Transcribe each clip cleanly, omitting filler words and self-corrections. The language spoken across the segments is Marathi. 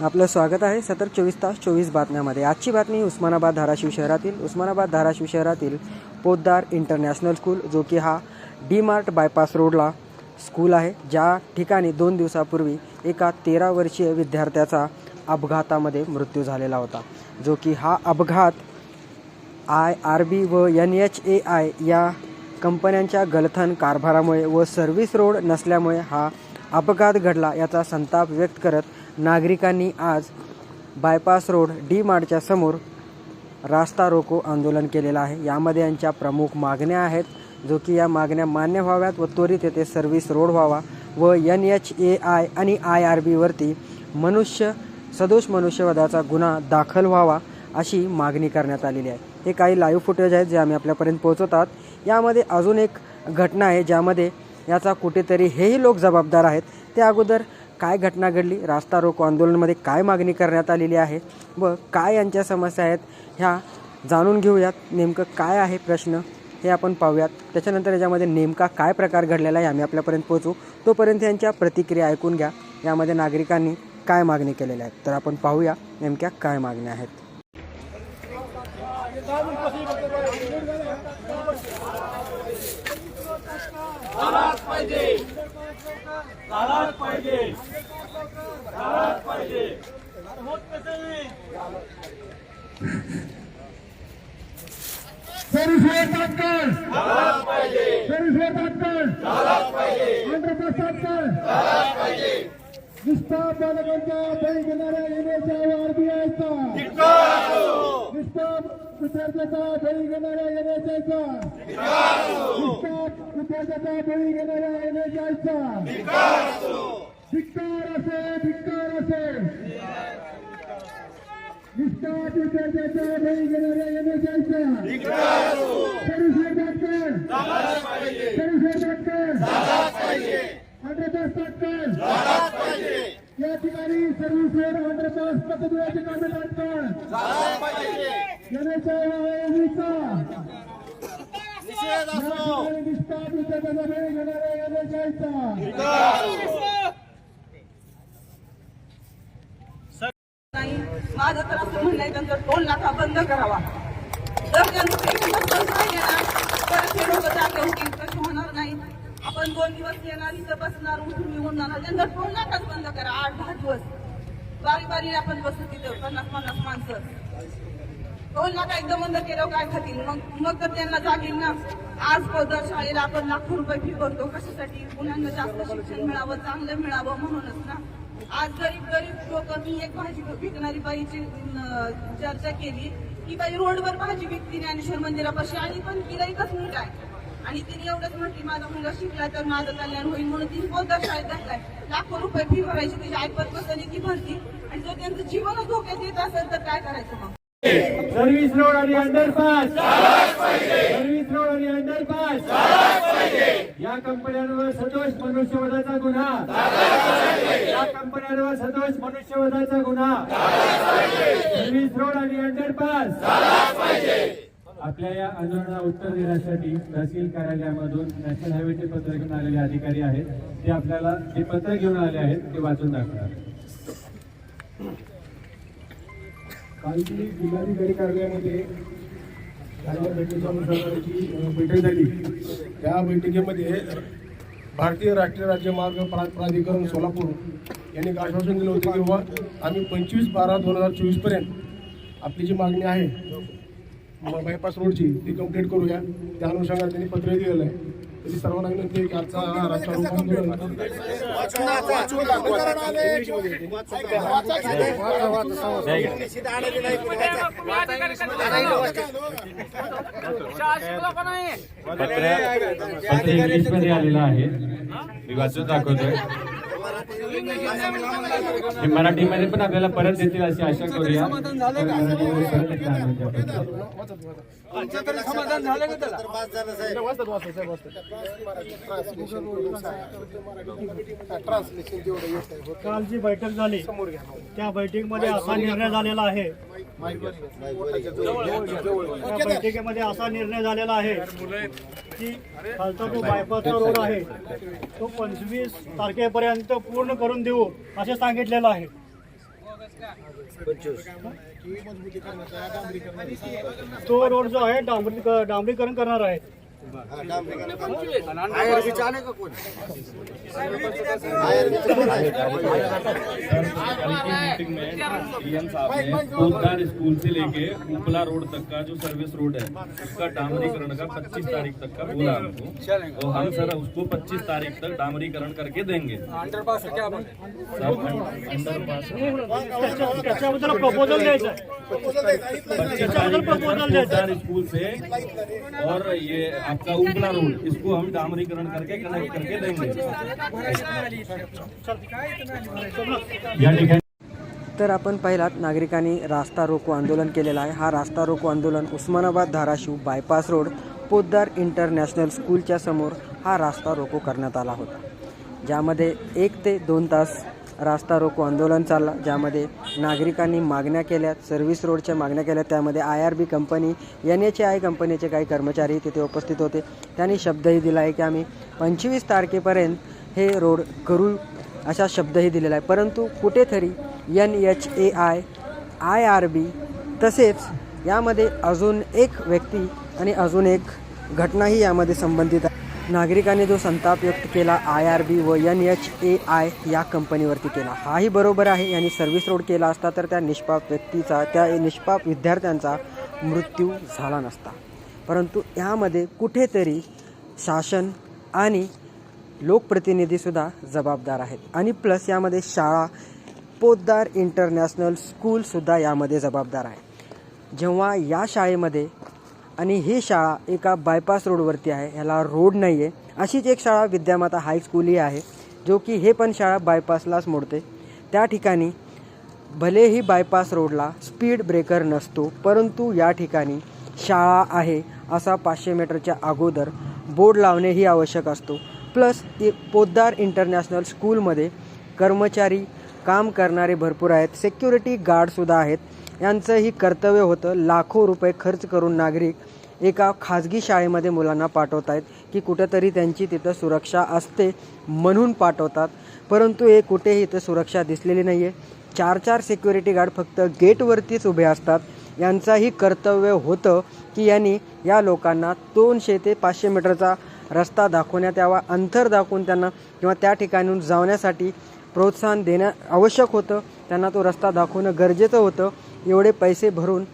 आपलं स्वागत आहे सतत 24 तास 24 बातम्यामध्ये। आजची बातमी उस्मानाबाद धाराशिव शहरातील पोद्दार इंटरनॅशनल स्कूल, जो की हा डी मार्ट बायपास रोडला स्कूल आहे, ज्या ठिकाणी 2 दिवसापूर्वी एका 13 वर्षीय विद्यार्थ्याचा अपघातामध्ये मृत्यू झालेला होता। जो की हा अपघात IRB व NHAI या कंपन्यांच्या गलथन कारभारामुळे व सर्व्हिस रोड नसल्यामुळे हा अपघात घडला, याचा संताप व्यक्त करत नागरिकांनी आज बायपास रोड डी मार्टच्या समोर रास्ता रोको आंदोलन केलेलं आहे। यामध्ये यांच्या प्रमुख मागण्या आहेत, जो की या मागण्या मान्य व्हाव्यात व त्वरित येथे सर्व्हिस रोड व्हावा व NHAI आणि IRB वरती सदोष मनुष्यवधाचा गुन्हा दाखल व्हावा, अशी मागणी करण्यात आलेली आहे। हे काही लाईव्ह फुटेज आहेत जे आम्ही आपल्यापर्यंत पोहोचवतात। यामध्ये अजून एक घटना आहे ज्यामध्ये याचा कुठेतरी हेही लोक जबाबदार आहेत। त्या अगोदर काय घटना घडली, रास्ता रोको आंदोलनामध्ये काय मागणी करण्यात आलेली आहे व काय यांच्या समस्या आहेत, ह्या जाणून घेऊयात। नेमकं काय आहे प्रश्न हे आपण पाहूयात, त्याच्यानंतर याच्यामध्ये नेमका काय प्रकार घडलेला आहे आम्ही आपल्यापर्यंत पोहोचू। तोपर्यंत यांच्या प्रतिक्रिया ऐकून घ्या, यामध्ये नागरिकांनी काय मागणी केलेल्या आहेत। तर आपण पाहूया नेमक्या काय मागण्या आहेत। निष्पाप बालकांच्या बळी घेणाऱ्या NHAI-RBIचा निष्पाप विद्यार्थ्याचा बळी घेणाऱ्या NHAI-चा निष्पाप विद्यार्थ्याचा बळी घेणाऱ्या NHAI-चा धिक्कार असे निष्पाप विद्यार्थ्याचा बळी घेणाऱ्या NHAI-चा या ठिकाणी सर्व्हिस रोड अंडरपास पद्धतीचे कामे लागतात। निष्पाप विद्यार्थ्याचा बळी घेणाऱ्या NHAI-चा माझं तर असं म्हणणं आहे, त्यांचा टोल नाका बंद करावा। जर त्यांचं बंद राहिले ना तर ते लोक जागे होतील, कशी होणार नाही। आपण 2 दिवस येणार, इथं बसणार, उठून निघून जाणार, त्यांचा टोल नाकाच बंद करा। 8-10 दिवस बारी आपण बसू तिथं 50-50 माणसं। टोल नाका एकदम बंद केल्यावर काय खातील मग तर त्यांना जागेल ना। आज पोद्दार शाळेला आपण लाखो रुपये फी भरतो, कशासाठी? मुलांना जास्त शिक्षण मिळावं, चांगलं मिळावं म्हणूनच ना। आज गरीब लोक, मी एक भाजी विकणारी बाईची चर्चा केली की बाई रोडवर भाजी विकती ज्ञानेश्वर मंदिरापाशी, आणि पण तिला एकच मुलगा आहे आणि तिने एवढंच म्हटली माझा मुलगा शिकला तर माझं कल्याण होईल म्हणून तिने पोद्दार शाळेत घातलाय। लाखो रुपये फी भरायची, तिची ऐपत बसली ती भरती, आणि जर त्यांचं जीवनच धोक्यात येत असेल तर काय करायचं मग? सर्व्हिस रोड आणि अंडरपास, सर्व्हिस रोड आणि अंडरपास, या कंपन्यांवर सदोष मनुष्यवधाचा गुन्हा, या कंपन्यांवर सदोष मनुष्यवधाचा गुन्हा, सर्व्हिस रोड आणि अंडरपास। आपल्या या आंदोलनाला उत्तर देण्यासाठी तहसील कार्यालयामधून नॅशनल हायवेचे पत्र घेऊन आलेले अधिकारी आहेत, ते आपल्याला जे पत्र घेऊन आले आहेत ते वाचून दाखवणार। कालची जिल्हाधिकारी कार्यालयामध्ये बैठक झाली। त्या बैठकीमध्ये भारतीय राष्ट्रीय राज्यमार्ग प्राधिकरण सोलापूर यांनी आश्वासन दिलं होतं की बाबा आम्ही 25/12/2024 पर्यंत आपली जी मागणी आहे बायपास रोडची ती कंप्लीट करूया। त्या अनुषंगाने त्यांनी पत्र दिलेलं आहे। तरी सर्वांना विनंती आहे की आजचा रास्ता रोको आंदोलन पत्र इंग्लिशमध्ये आलेलं आहे, मी वाचून दाखवतोय। मराठीमध्ये पण आपल्याला परत देतील अशी आशा करूया। कालची बैठक झाली, त्या बैठकीमध्ये असा निर्णय झालेला आहे की खालचा जो बायपासचा रोड आहे तो 25 तारखेपर्यंत पूर्ण करून देऊ असे सांगितलेलं आहे। तो रोड जो आहे डांबरीकरण करणार आहे. मीटिंग में डीएम साहब ने पोद्दार स्कूल से लेके उपला रोड तक का जो सर्विस रोड है उसका डामरीकरण का 25 तारीख तक का बोला हमको, और हम सर उसको 25 तारीख तक डामरीकरण करके देंगे. अंडरपास है क्या? अंडरपास त्याच्याबद्दल प्रपोजल द्यायचं आहे. 25 तारीख तक पोद्दार स्कूल से और ये आपका उपला रोड इसको हम डामरीकरण करके कनेक्ट करके देंगे. या ठिकाणी तर आपण पाहिलात नागरिकांनी रास्ता रोको आंदोलन केलेलं आहे. हा रास्ता रोको आंदोलन Osmanabad Dharashiv bypass road Poddar international स्कूलच्या समोर हा रास्ता रोको करण्यात आला होता, ज्यामध्ये 1 ते 2 तास रास्ता रोको आंदोलन चालला, ज्यामध्ये नागरिकांनी मागण्या केल्या, सर्व्हिस रोडच्या मागण्या केल्या. त्यामध्ये IRB कंपनी NHAI कंपनीचे काही कर्मचारी तिथे उपस्थित होते. त्यांनी शब्दही दिला आहे की आम्ही 25 तारखेपर्यंत हे रोड करू असा शब्दही दिलेला आहे. परंतु कुठेतरी NHAI IRB तसेच यामध्ये अजून एक व्यक्ती आणि अजून एक घटनाही यामध्ये संबंधित आहे. नागरिकांनी जो संताप व्यक्त केला IRB व NHAI या कंपनीवरती केला, हाही बरोबर आहे. यांनी सर्व्हिस रोड केला असता तर त्या निष्पाप व्यक्तीचा, त्या निष्पाप विद्यार्थ्यांचा मृत्यू झाला नसता. परंतु यामध्ये कुठेतरी शासन आणि लोकप्रतिनिधीसुद्धा जबाबदार आहेत. आणि प्लस यामध्ये शाळा पोद्दार इंटरनॅशनल स्कूलसुद्धा यामध्ये जबाबदार आहे. जेव्हा या शाळेमध्ये, आणि ही शाळा एका बायपास रोडवरती आहे, ह्याला रोड नाही आहे, अशीच एक शाळा विद्यामाता हायस्कूलही आहे, जो की हे पण शाळा बायपासलाच मोडते. त्या ठिकाणी भलेही बायपास रोडला स्पीड ब्रेकर नसतो, परंतु या ठिकाणी शाळा आहे असा 500 मीटरच्या अगोदर बोर्ड लावणेही आवश्यक असतो. प्लस पोद्दार इंटरनॅशनल स्कूलमध्ये कर्मचारी काम करणारे भरपूर आहेत, सिक्युरिटी गार्डसुद्धा आहेत. यांचंही कर्तव्य होतं. लाखो रुपये खर्च करून नागरिक एका खाजगी शाळेमध्ये मुलांना पाठवत आहेत की कुठंतरी त्यांची तिथं सुरक्षा असते म्हणून पाठवतात, परंतु हे कुठेही इथं सुरक्षा दिसलेली नाही आहे. 4-4 सिक्युरिटी गार्ड फक्त गेटवरतीच उभे असतात. यांचाही कर्तव्य होतं की यांनी या लोकांना 200 ते 500 मीटरचा रस्ता दाखवण्यात यावा, अंतर दाखवून त्यांना किंवा त्या ठिकाणून जाण्यासाठी प्रोत्साहन देणं आवश्यक होतं. त्यांना तो रस्ता दाखवणं गरजेचं होतं. एवढे पैसे भरून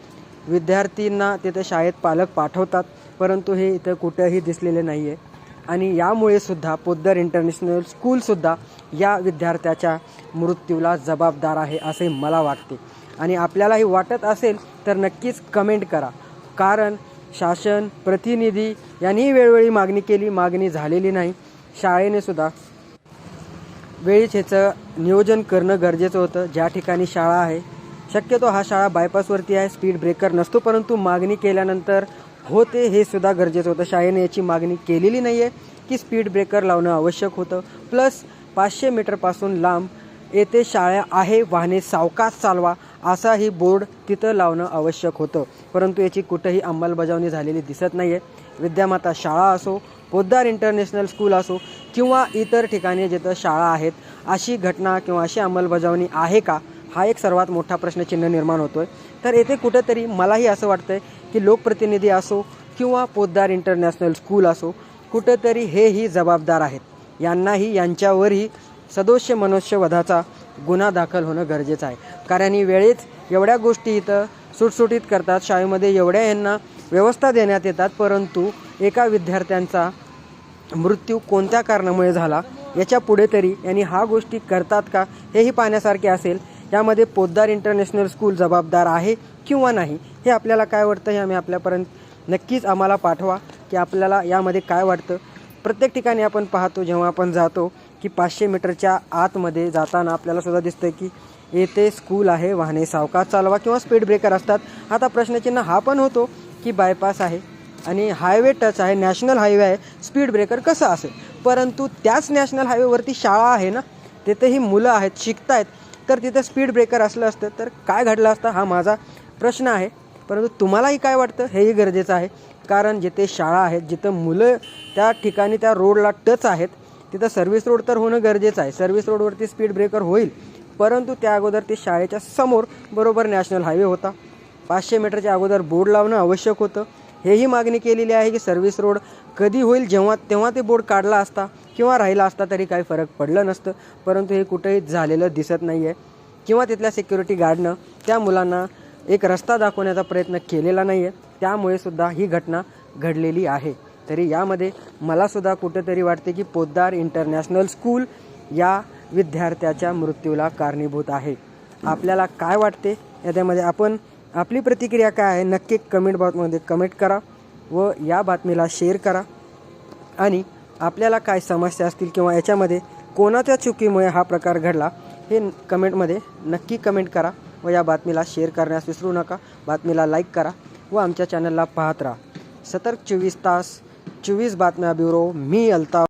विद्यार्थ्यांना तिथं शाळेत पालक पाठवतात, परंतु हे इथं कुठंही दिसलेले नाही आहे. आणि यामुळे सुद्धा पोद्दार इंटरनॅशनल स्कूलसुद्धा या विद्यार्थ्याच्या मृत्यूला जबाबदार आहे असे मला वाटते. आणि आपल्यालाही वाटत असेल तर नक्कीच कमेंट करा, कारण शासन प्रतिनिधी यांनी वेळोवेळी मागणी केली, मागणी झालेली नाही. शाळेने सुद्धा वेळीच ह्याचं नियोजन करणं गरजेचं होतं. ज्या ठिकाणी शाळा आहे, शक्यतो हा शाळा बायपासवरती आहे, स्पीड ब्रेकर नसतो, परंतु मागणी केल्यानंतर होते हे सुद्धा गरजेचं होतं. शाळेने याची मागणी केलेली नाही आहे की स्पीड ब्रेकर लावणं आवश्यक होतं. प्लस 500 मीटरपासून लांब येथे शाळा आहे, वाहने सावकाश चालवा असाही बोर्ड तिथं लावणं आवश्यक होतं, परंतु याची कुठंही अंमलबजावणी झालेली दिसत नाही आहे. विद्यामाता शाळा असो, पोद्दार इंटरनॅशनल स्कूल असो किंवा इतर ठिकाणी जिथं शाळा आहेत, अशी घटना किंवा अशी अंमलबजावणी आहे का, हा एक सर्वात मोठा प्रश्नचिन्ह निर्माण होतो आहे. तर येथे कुठेतरी मलाही असं वाटतं आहे की लोकप्रतिनिधी असो किंवा पोद्दार इंटरनॅशनल स्कूल असो, कुठेतरी हेही जबाबदार आहेत. यांनाही यांच्यावरही सदोष मनुष्यवधाचा गुन्हा दाखल होणं गरजेचं आहे. कारण ही वेळेच एवढ्या गोष्टी इथं सुटसुटीत करतात, शाळेमध्ये एवढ्या यांना व्यवस्था देण्यात येतात, परंतु एका विद्यार्थ्यांचा मृत्यू कोणत्या कारणामुळे झाला याच्या पुढे तरी यांनी ह्या गोष्टी करतात का हेही पाहण्यासारखे असेल. यामध्ये पोद्दार इंटरनॅशनल स्कूल जबाबदार आहे किंवा नाही, हे आपल्याला काय वाटतं हे आम्ही आपल्यापर्यंत नक्कीच आम्हाला पाठवा की आपल्याला यामध्ये काय वाटतं. प्रत्येक ठिकाणी आपण पाहतो, जेव्हा आपण जातो की 500 मीटरच्या आतमध्ये जाताना आपल्याला सुद्धा दिसतं की येथे स्कूल आहे, वाहने सावकाश चालवा किंवा स्पीड ब्रेकर असतात. आता प्रश्नचिन्ह हा पण होतो की बायपास आहे आणि हायवे टच आहे, नॅशनल हायवे आहे, स्पीड ब्रेकर कसं असेल. परंतु त्याच नॅशनल हायवेवरती शाळा आहे ना, तिथेही मुलं आहेत, शिकतायत, तर तिथं स्पीड ब्रेकर असलं असतं तर काय घडलं असतं, हा माझा प्रश्न आहे. परंतु तुम्हालाही काय वाटतं हेही गरजेचं आहे, कारण जिथे शाळा आहेत, जिथं मुलं त्या ठिकाणी त्या रोडला टच आहेत, तिथं सर्व्हिस रोड तर होणं गरजेचं आहे. सर्व्हिस रोडवरती स्पीड ब्रेकर होईल, परंतु त्या अगोदर ते शाळेच्या समोर बरोबर नॅशनल हायवे होता. 500 मीटरच्या अगोदर बोर्ड लावणं आवश्यक होतं. हेही मागणी केलेली आहे की सर्व्हिस रोड कधी होईल तेव्हा ते बोर्ड काढला असता किंवा राहिला असता तरी काही फरक पडलं नसतं. परंतु हे कुठेही झालेलं दिसत नाही आहे किंवा तिथल्या सिक्युरिटी गार्डनं त्या मुलांना एक रस्ता दाखवण्याचा प्रयत्न केलेला नाही आहे. त्यामुळे सुद्धा ही घटना घडलेली आहे. तरी यामध्ये मलासुद्धा कुठेतरी वाटते की पोद्दार इंटरनॅशनल स्कूल या विद्यार्थ्याच्या मृत्यूला कारणीभूत आहे. आपल्याला काय वाटते याच्यामध्ये आपण आपली प्रतिक्रिया काय आहे नक्की कमेंट बॉक्समध्ये कमेंट करा व या बातमीला शेअर करा. आणि आपल्याला काय समस्या असतील किंवा याच्यामध्ये कोणाच्या चुकीमुळे हा प्रकार घडला हे कमेंटमध्ये नक्की कमेंट करा व या बातमीला शेअर करण्यास विसरू नका. बातमीला लाईक करा व आमच्या चॅनलला पाहत राहा. सतर्क 24 तास 24 बातम्या ब्युरो. मी अल्ताफ.